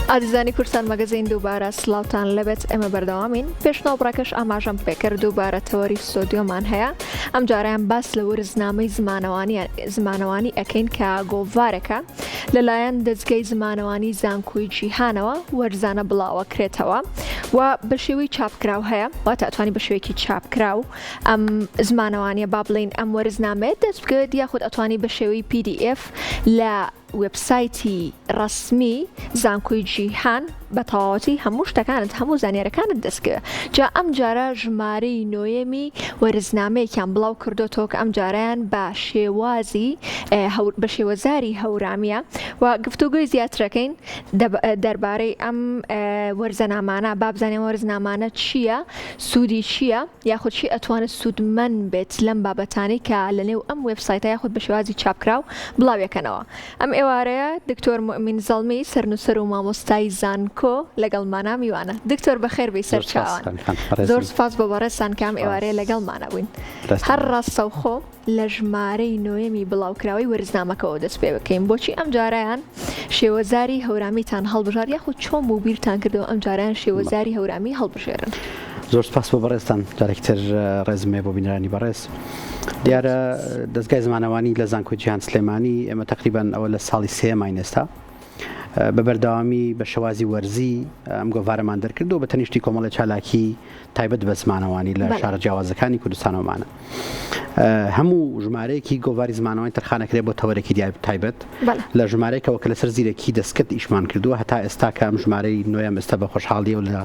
ئازیزانی کورسان مەگەزین دووبارە سڵاوتان لەبێت ئێمە بەردەوامین پێشنەوەڕەکەش ئاماژەم پێکرد دووبارە تەوەری ستۆدیۆمان هەیە ئەم جاریان باس لە وەرزنامەی زمانەوانی ئەکەین کە گۆڤارەکە لەلایەن دەستگای زمانەوانی زانکۆی جیهانەوە وەرزانە بڵاوەکرێتەوە و بە شێوەی چاپکراو هەیە واتە ئەتوانی بە شێوەیەکی چاپکراو ئەم زمانەوانیە با بڵین ئەم وەرزنامەیە دەست بکەوێت یاخود ئەتوانی بە شێوەی PDF لە وێبسایتی ڕسمی زانکۆی جیهان بە تەواوەتی هەموو شتەکانت هەموو زانیارەکانت دەستکەوێت جا ئەم جارە ژمارەی نۆیەمی وەرزنامەیەکیان بڵاو کردوتەوە کە ئەم جارەیان بە شێوازی بە شێوەزاری هەورامیە و گفتوگوی زیاترەکەین دەربارەی ئەم وەرزەنامانە بابزانێن وەرزنامانە چییە سوودی چییە یاخود چی ئەتوانێت سوودمەند بێت لەم بابەتانی کە لەنێو ئەم وێبسایتە یاخود بە شێوازی چاپکراو بڵاویەکەنەوە ئەم ئێوارەیە دکتۆر موئمین زەڵمی سەرنووسەر و مامۆستای زانکۆ لەگەڵمانە میوانە دکتۆر بەخێر بێی سەرچاوان زۆر سپاس بە بەڕێستان کام ئێوارەیە لەگەڵمانە بووین هەر ڕاستەوخۆ لە ژمارەی نۆیەمی بڵاوکراوی وەرزنامەکەەوە دەست پێ بکەین بۆچی ئەم جارایان شێوەزاری هەورامیتان هەڵبژار یاخود چۆن بوو بیرتان کردەوە ئەم جارایان شێوەزاری هەورامی هەڵبژێرن زۆر سپاس بۆ بەڕێستان جارێکتر ڕێزمێ بۆ بینرانی بەڕێز دیارە دەستگای زمانەوانی لە زانکۆی جیهان سلێمانی ئێمە تقریبان ئەوە لە ساڵی سێمای ئێستا بە بەردەوامی بە شێوازی وەرزی ئەم گۆڤارەمان دەرکردەوە بە تەنیشتی کۆمەڵە چالاکی تایبەت بە زمانەوانی لە شارە جیاوازەکانی کوردستانەوەمانە هەموو ژمارەیەکی گۆڤاری زمانەوانی تەرخانەکرێت بۆ تەوەرێکی تایبەت لە ژمارەیەکەوە کە لەسەر زیرەکی دەستکرد ئیشمان کردووە هەتا ئێستا کە ئەم ژمارەی نۆیەم ئێستا بە خۆشحاڵی و لە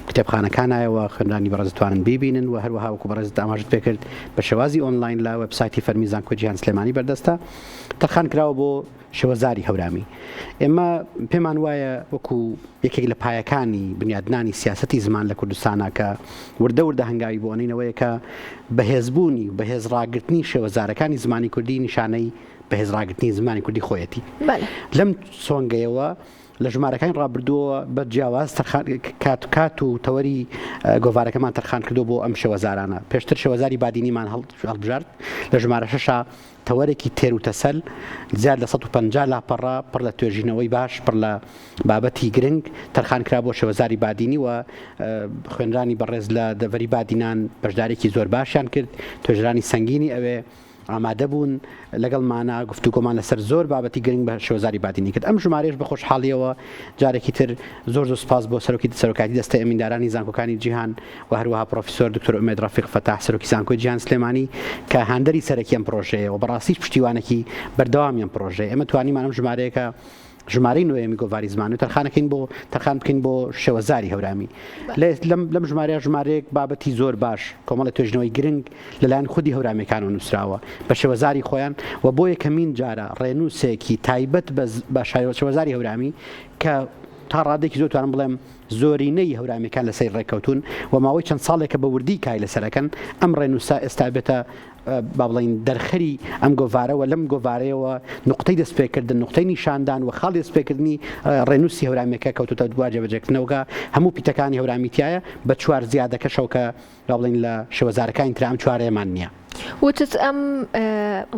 کتێبخانەکانایەوە خوێندانی بەڕێز توانن بیبینن و هەروەها وەکو بەڕێز ئاماژت پێکرد بە شێوازی ئۆنلاین لە وێبسایتی فەرمی زانکۆی جیهان سلێمانی بەردەستە تەرخان کراوە بۆ شێوەزاری هەورامی ئێمە پێمان وایە وەکو یەکێک لە پایەکانی بنیادنانی سیاسەتی زمان لە کوردستانە کە وردە هەنگاوی بۆ ئەنینەوەیە کە بەهێزبوونی و بەهێزڕاگرتنی شێوەزارەکانی زمانی کوردی نیشانەی بەهێزڕاگرتنی زمانی کوردی خۆیەتی لەم سۆنگەیەوە لە ژمارەکانی ڕابردووە بە جیاواز کات و تەوەری گۆڤارەکەمان تەرخان کردو بۆ ئەم شێوەزارانە پێشتر شێوەزاری بادینیمان هەڵبژارد لە ژمارە شەشە تەوەرێکی تێر و تەسەل زیاد لە 150 لاپەڕە پڕ لە توێژینەوەی باش پڕ لە بابەتی گرنگ تەرخان کرا بۆ شێوەزاری بادینی و خوێنرانی بەڕێز لە دەڤەری بادینان بەشدارێکی زۆر باشیان کرد توێژرانی سەنگینی ئەوێ ئامادە بوون لەگەڵمانە گفتوگۆمان لەسەر زۆر بابەتی گرنگ بە شێوەزاری بادینی کرد ئەم ژمارەش بە خۆشحاڵیەوە جارێکی تر زۆر سوپاس بۆ سەرۆکاتی دەستە ئەمیندارانی زانکۆکانی جیهان و هەروەها پرۆفیسۆر دکتۆر ئومێد ڕەفیق فەتاح سەرۆکی زانکۆی جیهان سلێمانی کە هاندەری سەرەکی ئەم پرۆژەیە و بەڕاستیش پشتیوانێکی بەردەوامی ئەم پرۆژەیە ئێمە توانیمان ئەم ژمارەیەکە ژمارەی نوێمی گۆڤاری زمان و تەرخان بکەین بۆ شێوەزاری هەورامی لەم ژمارەیەک بابەتی زۆر باش کۆمەڵە توێژنەوەی گرنگ لەلایەن خودی هەورامەکان و نووسراوە بە شێوەزاری خۆیان و بۆ یەکەمین جارە ڕێنووسێکی تایبەت بە شێوەزاری هەورامی کە تا ڕادێکی زۆر توانم بڵێم زۆرینەی هەورامەکان لەسەر ڕێکەوتون و ماوەی چەند ساڵێکە بە وردی کای لەسەرەکەن ئەم ڕێنووسە ئێستا بێتە با بڵین دەرخەری ئەم گۆڤارەوە لەم گۆڤارەیەوە نقطەی دەستپێکردن نقطەی نیشاندان و خاڵی دەستپێکردنی ڕێنووسی هەورامەکە کەوتوتە دووار جێبەجێکردنەوەکە هەموو پیتەکانی هەورامیتیایە بە چوار زیادەکەشەوە کە با بڵین لە شێوەزارەکانی تر ئەم چوارەیەمان نییە وتت ئەم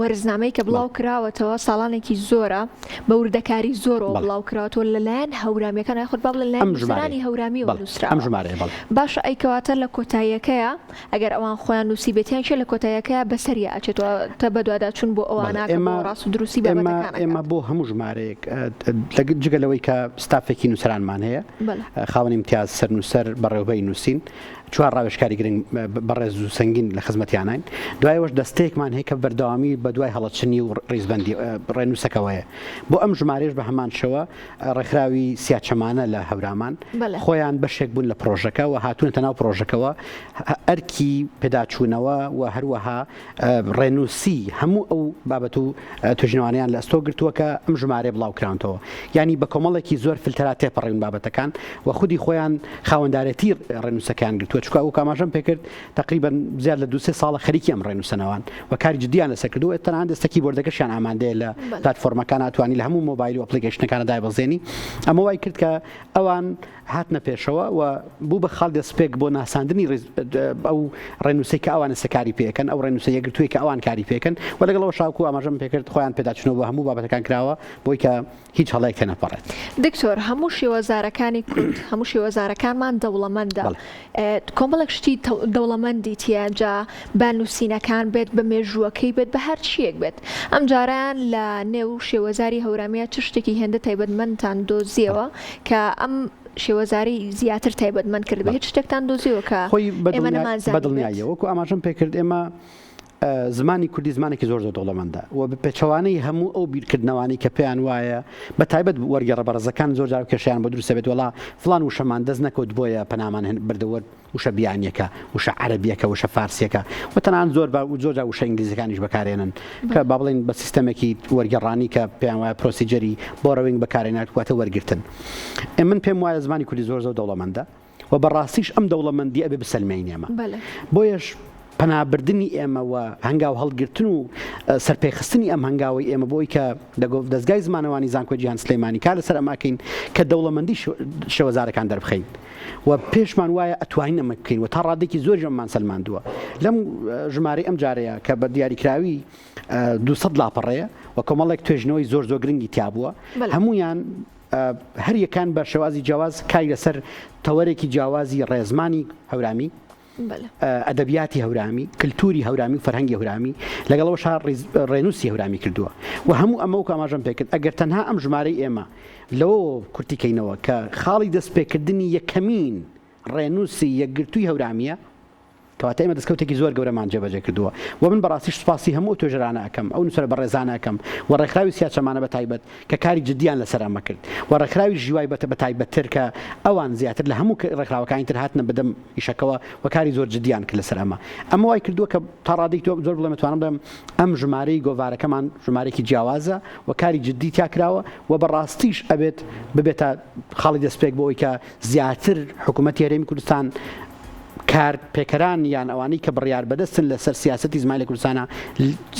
وەرزنامەی کە بڵاو کراوەتەوە ساڵانێکی زۆرە بە وردەکاری زۆرەوە بڵاو کراوەتەوە لەلایەن هەورامەکان یاخود با بڵێن لەلایەن نووسرانی هەورامی و نووسراوە باشە ئەیکەواتە لە کۆتاییەکەیە ئەگەر ئەوان خۆیان نووسی بێتیان چێ لە کۆتاییەکە بەسەریە ئەچێتەوە تە بەدووادا چوون بۆ ئەوانە ڕاست و دروستی بابەتەکانەکە ئێمە بۆ هەموو ژمارەیەک جگەلەوەی کە ستافێکی نووسرانمان هەیە خاوەنی امتیاز سەرنووسەر بەڕێوەبەری نووسین چوار ڕاوێژکاری گرنگ بەڕێز و سەنگین لە خزمەتیانین دوایەوەش دەستەیەکمان هەیە کە بەردەوامی بە دوای هەڵەچنی و ڕیزبەندی ڕێنووسەکەوەیە بۆ ئەم ژمارەش بە هەمان شەوە ڕێکخراوی سیاچەمانە لە هەورامان خۆیان بەشێک بوون لە پرۆژەکە و هاتوونەتە ناو پرۆژەکەەوە ئەرکی پێداچوونەوە و هەروەها ڕێنووسی هەموو ئەو بابەت و توێژنەوانیان لە ئەستۆ گرتووە کە ئەم ژمارە بڵاوکراونەوە یعنی بە کۆمەڵێکی زۆر فلتەرات تێپەڕین بابەتەکان و خودی خۆیان خاوەندارەتی ڕێنووسەکان گرتووە چکە ئەو کاماژەم پێکرد تقریبا زیاد لە 2-3 ساڵە خەریکی ئەم ڕێنووسەنەوەن و کاری جدیان لەسەر کردو تەنانەت دەستەکی بۆردەکەشیان ئامادەیە لە پلاتفۆرمەکان ئەتوانی لە هەموو مۆبایل و ئەپلیکیشنەکانە دایبەزێنی ئەمە وای کرد کە ئەوان هاتنە پێشەوە و بوو بە خاڵ دەستپێک بۆ ناساندنی ئەو ڕێنووسی کە ئەوان سەکاری پێکەن ئەو ڕێنووسە یەکگرتووی کە ئەوان کاری پێکەن و لەگەڵەوە شاوکو ئاماژەم پێکرد خۆیان پێداچنەوە بە هەموو بابەتەکان کراوە بۆی کە هیچ هەڵەیەک تێنەپەڕێت. دکتۆر هەموو شێوەزارەکانی کورد هەموو شێوەزارەکانمان دەوڵەمەندە کۆمەڵێک شتی دەوڵەمەندی تیاجا بانووسینەکان بێت بە مێژووەکەی بێت بە هەر چیەک بێت ئەم جاران لە نێو شێوەزاری هەورامیە چ شتێکی هێندە تایبەتمەندتان دۆزیەوە کە ئەم شێوەزاری زیاتر تایبەتمەند کرد بە هیچ شتێکتان دۆزیەوە کە ئێمە نەمانزانین بەدڵنیاییە وەکو ئاماژەم پێکرد ئێمە زمانی کوردی زمانێکی زۆر دەوڵەمەندە و بە پێچەوانەی هەموو ئەو بیرکردنەوەی کە پێیان وایە بە تایبەت وەرگێڕە بەڕێزەکان زۆر جار کێشیان بۆ دروستە بێت وڵا فلان وشەمان دەست نەکەوت بۆیە پەنامان بردەوە وشە بیانیەکە وشە عەرەبیەکە وشە فارسیەکە و تەنانەت زۆر جار وشە ئینگلیزیەکانیش بەکارێنن کە با بڵێن بە سیستەمێکی وەرگێڕانی کە پێیان وایە پرۆسیجەری بۆ ڕەوینگ بەکارێنات واتە وەرگرتن من پێم وایە زمانی کوردی زۆر دەوڵەمەندە و بەڕاستیش ئەم دەوڵەمەندی ئەبێ بسەلمێنی ئێمە بۆیەش پەنابردنی ئێمە و هەنگاو هەڵگرتن و سەرپێخستنی ئەم هەنگاوی ئێمە بۆی کە دەستگای زمانەوانی زانکۆی جیهان سلەیمانی کار لەسەر ئەماکەین کە دەوڵەمەندی شێوەزارەکان دەربخەین و پێشمان وایە ئەتوانین ئەمە بکەین و تا ڕادێکی زۆر ژەممان سەلماندووە لەم ژمارەی ئەم جارەیە کە بە دیاریکراوی 200 لاپەڕەیە و کۆمەڵێک توێژنەوەی زۆر گرنگی تیابووە هەمویان هەر یەکان بە شێوازی جیاواز کاری لەسەر تەوەرێکی جیاوازی ڕێزمانی هەورامی ئەدەبیاتی هەورامی کللتوری هەورامی و فەرهەنگی هەورامی لەگەڵەوە شار ڕێنووسی هەورامی کردووە و هەموو ئەمە و کاماژەم پێکرد ئەگەر تەنها ئەم ژمارەی ئێمە لەوە کورتیکەینەوە کە خاڵی دەستپێکردنی یەکەمین ڕێنووسی یەکگرتووی هەورامیە کەواتە ئێمە دەستکەوتێکی زۆر گەورەمان جێبەجێ کردووە و من بەڕاستیش سوپاسی هەموو توێژەرانە ئەەکەم ئەو نووسەر بەڕێزانە ئەەکەم و ڕێکخراوی سیاسەمانە بە تایبەت کە کاری جدیان لەسەر ئەمە کرد و ڕێکخراوی ژیوای بە تایبەتتر کە ئەوان زیاتر لە هەموو ڕێکخراوەکانی تر هاتنە بدەم ئیشەکەەوە و کاری زۆر جدیان کرد لەسەر ئەمە وای کردووە کە تا ڕادێک زۆر بڵێ متوانم بڵێم ئەم ژمارەی گۆڤارەکەمان ژمارەی جیاوازە و کاری جدی تیاکراوە و بەڕاستیش ئەبێت ببێتە خاڵی دەستپێک بۆ ئەوی کە زیاتر حکوومەتی هەرێمی کوردستان کار پێکەران یان ئەوانەی کە بڕیار بەدەستن لەسەر سیاسەتی زمانی کوردستانە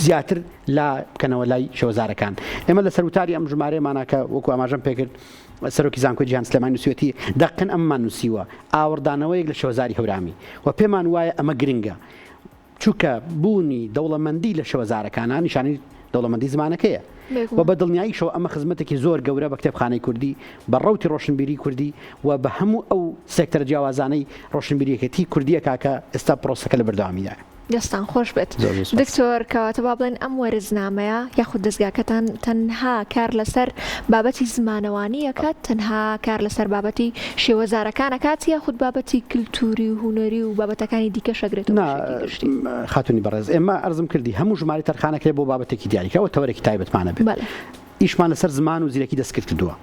زیاتر لا بکەنەوە لای شێوەزارەکان ئێمە لە سەروتاری ئەم ژمارەیەمانە کە وەکو ئاماژەم پێکرد سەرۆکی زانکۆی جیهان سلەیمانی نووسیوەتی دەقن ئەممان نووسیوە ئاوەردانەوەیەک لە شێوەزاری هەورامی و پێمان وایە ئەمە گرنگە چونکە بوونی دەوڵەمەندی لە شێوەزارەکانە نیشانی دەوڵەمەندی زمانەکەیە و بە دڵنیاییشەوە ئەمە خزمەتێکی زۆر گەورە بە کتێبخانەی کوردی بە ڕەوتی ڕۆشنبیری کوردی و بە هەموو ئەو سێکتەرە جیاوازانەی ڕۆشنبیریەکەتی کوردیە کاکە ئێستا پرۆسەکە لە بەردەوامیدایە. دەستان خۆش بێت دکتۆر کەواتە با بڵێن ئەم وەرزنامەیە یاخود دەستگاکەتان تەنها کار لەسەر بابەتی زمانەوانیەکات تەنها کار لەسەر بابەتی شێوەزارەکانەکات یاخود بابەتی کللتوری و هوەری و بابەتەکانی دیکە شەگرێت خاتونی بەڕێز ئێمە ئەرزم کردی هەموو ژماری تەرخانەکرێت بۆ بابەتێکی دیاریکەوە تەوەرێکی تایبەتمانە بێت ئیشمان لەسەر زمان و زیرەکی دەستکرد کردووە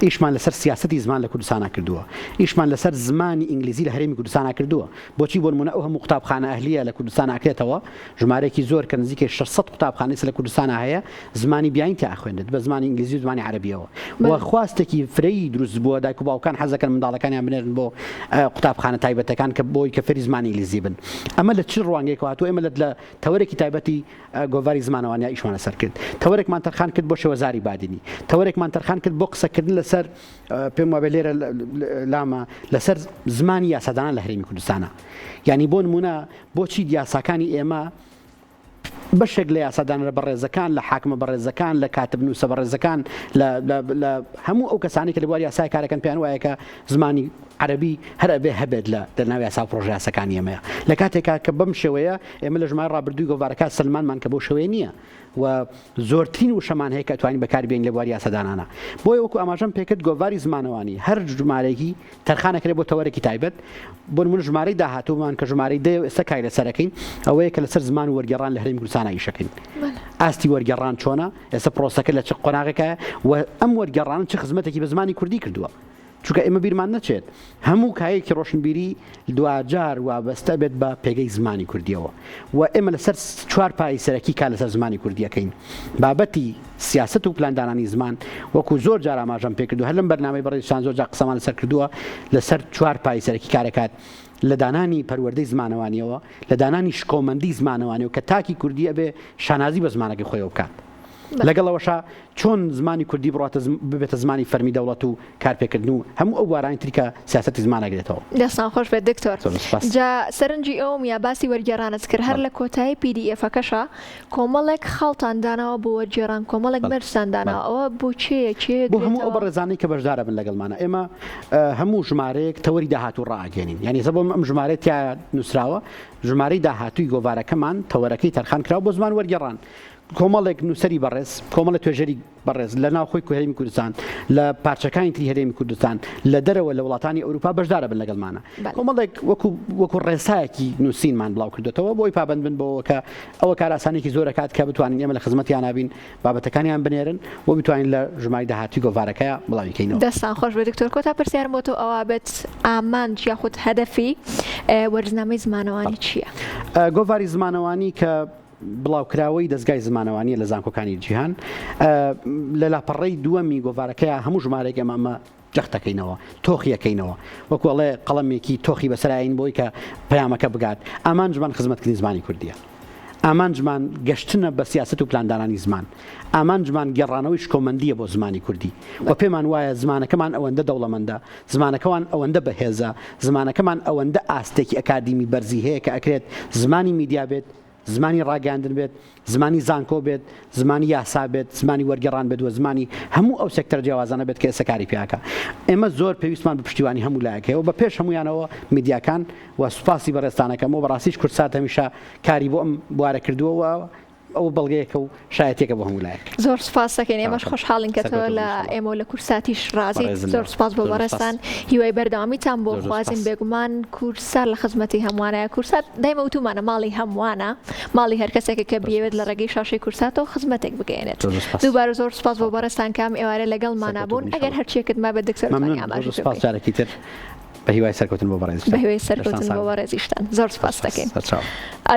ئیشمان لەسەر سیاسەتی زمان لە کوردستانە کردووە ئیشمان لەسەر زمانی ئینگلیزی لە هەرێمی کوردستانە کردووە بۆچی بۆ نمونە ئەو هەموو قوتابخانە ئەهلیە لە کوردستان ئاکرێتەوە ژمارەیەکی زۆر کە نزیکەی 600 قوتابخانەی لە کوردستانە هەیە زمانی بیاین تا خوێندێت بە زمانی ئینگلیزی و زمانی عەرەبیەوە و خواستێکی فرەیی دروست بووە دایک و باوکان حەزەکەن منداڵەکانیان بنێرن بۆ قوتابخانە تایبەتەکان کە بۆی کە فێری زمانی ئینگلیزی بن ئەمە لە چ ڕوانگەیەک هاتووە ئێمە لە تەوەرێکی تایبەتی گۆڤاری زمانەوانیا ئیشمان لەسەر کرد تەوەرێکمان تەرخان کرد بۆ شێوەزاری بادینی تەوەرێکمان تەرخان کرد بۆ قسەکردن لەسەر پێم وابێ لێرە لامە لەسەر زمانی یاسادانان لە هەرێمی کوردستانە یعنی بۆ نمونە بۆچی یاساکانی ئێمە بەشێک لە یاسادانە بەڕێزەکان لە حاکمە بەڕێزەکان لە کاتب نووسە بەڕێزەکان لە هەموو ئەو کەسانی کە لە بواری یاسای کارەکەن پێیان وایە کە زمانی عەرەبی هەر ئەبێ هەبێت لە ناو یاسا و پرۆژە یاساکانی ئێمەیە لە کاتێکا کە بەم شێوەیە ئێمە لە ژمارە ڕابردووی گۆڤارەکە سلمانمان کە بۆ شێوەیە نییە و زۆرترین وشەمان هەیە کە توانین بەکاری بێنین لە بواری یاسادانانە بۆیە وەکو ئاماژەم پێکرد گۆڤاری زمانەوانی هەر ژمارەیەکی تەرخانەکرێت بۆ تەوەرێکی تایبەت بۆ نمونە ژمارەی داهاتوومان کە ژمارەی دە ئێستا کای لەسەرەکەین ئەوەیە کە لەسەر زمان و وەرگێڕان لە هەرێمی کوردستانە ئیشەکەین ئاستی وەرگێڕان چۆنە ئێستا پرۆسەکە لە چ قۆناغێکە و ئەم وەرگێڕان چه خزمەتێکی بە زمانی کوردی کردووە چونکە ئێمە بیرمان نەچێت هەموو کایەکی ڕۆشنبیری دوجار وابەستە بێت بە پێگەی زمانی کوردیەوە و ئێمە لەسەر 4 پای سەرەکی کا لەسەر زمانی کوردیەکەین بابەتی سیاست و پلاندانانی زمان وەکو زۆر جار ئاماژەم پێ کردو هەر لەم بەرنامەی بەڕێزشان زۆر جار قسەمان لەسەر کردووە لەسەر 4 پای سەرەکی کارەکات لە دانانی پەروەردەی زمانەوانیەوە لە دانانی شکۆمەندی زمانەوانیەوە کە تاکی کوردی ئەبێ شانازی بە زمانەکەی خۆیەوە بکات لەگەڵەوەشا چۆن زمانی کوردی ببێتە زمانی فەرمی دەوڵەت و کارپێکردن و هەموو ئەو وارانی تریکە سیاسەتی زمانەگرێتەوە. دەستان خۆش بێت دکتۆر. جا سەرنجی ئەوم یا باسی وەرگێڕانت کرد هەر لە کۆتایی PDFەکەشە کۆمەڵێک خەڵتان داناوە بۆ وەرگێڕان کۆمەڵێک بەرزتان داناوە ئەوە بۆ چێ بۆ هەموو ئەو بەڕێزانەی کە بەشدارە بن لەگەڵمانە ئێمە هەموو ژمارەیەک تەوەری داهاتوو ڕاگەێنین یعنی سەبەم ئەم ژمارەت یا نووسراوە ژمارەی داهاتووی گۆڤارەکەمان تەوەرەکەی تەرخان کراوە بۆ زمان وەرگێڕان کۆمەڵێک نووسری بەڕێز کۆمەڵە توێژەری بەڕێز لە ناوخۆی هەرێمی کوردستان لە پارچەکانی تری هەرێمی کوردستان لە دەرەوە لە وڵاتانی ئەوروپا بەشدارە بن لەگەڵمانە کۆمەڵێک وەکو ڕێسایەکی نووسینمان بڵاو کردوێتەوە بۆی پابند بن بۆەوە کە ئەوە کاراسانێکی زۆرەکات کە بتوانین ئێمە لە خزمەتیان نابین بابەتەکانیان بنێرن و بتوانین لە ژماری داهاتوی گۆڤارەکەیە بڵاویکەینەوە. دەستان خۆش بێت دکتۆر کۆتا پرسیارم بۆ تۆ ئەوە بێت ئامانج یاخود هەدەفی وەرزنامەی زمانەوانی چییە؟ گۆڤاری زمانەوانی کە بڵاوکراوەی دەستگای زمانەوانی لە زانکۆکانی جیهان لە لاپەڕەی دووەمی گۆڤارەکەیە هەموو ژمارێک ئەمە جەختەکەینەوە تۆخیەکەینەوە وەکوڵێ قەڵەمێکی تۆخی بەسەرین بۆی کە پەیامەکە بگات ئامانجمان خزمەتکردنی زمانی کوردیە ئامانجمان گەشتنە بە سیاست و پلاندانانی زمان ئامانجمان گەڕانەوەی شکۆمەندیە بۆ زمانی کوردی و پێمان وایە زمانەکەمان ئەوەندە دەوڵەمەندە زمانەکەمان ئەوەندە بەهێزە زمانەکەمان ئەوەندە ئاستێکی ئەکادیمی بەرزی هەیە کە ئەکرێت زمانی میدیا بێت زمانی ڕاگەاندن بێت زمانی زانکۆ بێت زمانی یاسا بێت زمانی وەرگێڕان بێت و زمانی هەموو ئەو سێکتەر جیاوازانە بێت کە ئێستا کاری پیاکە ئێمە زۆر پێویستمان بە پشتیوانی هەموو لایەکەوە بە پێش هەمویانەوە میدیاکان و سوپاسی بەڕێستانەکەمەوە بەڕاستیش کورسات هەمیشە کاری بۆ ئەم بوارە کردووە ئەو بەڵگەیەکە و شایەتێکە بۆ هەموو لایەک زۆر سوپاس دەکەین ئێمەش خۆشحاڵین کە تۆ لە ئێمە لە کورساتیش ڕازی زۆر سوپاس بۆ بەڕێستان هیوای بەردەوامیتان بۆ خوازیین بێگومان کورسات لە خزمەتی هەمووانەیە کورسات دایمە وتومانە ماڵی هەمووانە ماڵی هەر کەسێکە کە بیەوێت لە ڕێگەی شاشەی کورساتەوە خزمەتێک بگەێنێت دووبارە زۆر سوپاس بۆ بەڕێستان کام ئێوارە لەگەڵمانە بوون ئەگەر هەرچیەکت ما بە دکتۆرتانی ئاماژ بکەین بە هیوای سەرکەوتن بۆ بەڕێزیشتان بە هیوای سەرکەوتن بۆ بەڕێزیشتان زۆر سوپاس دەکەین.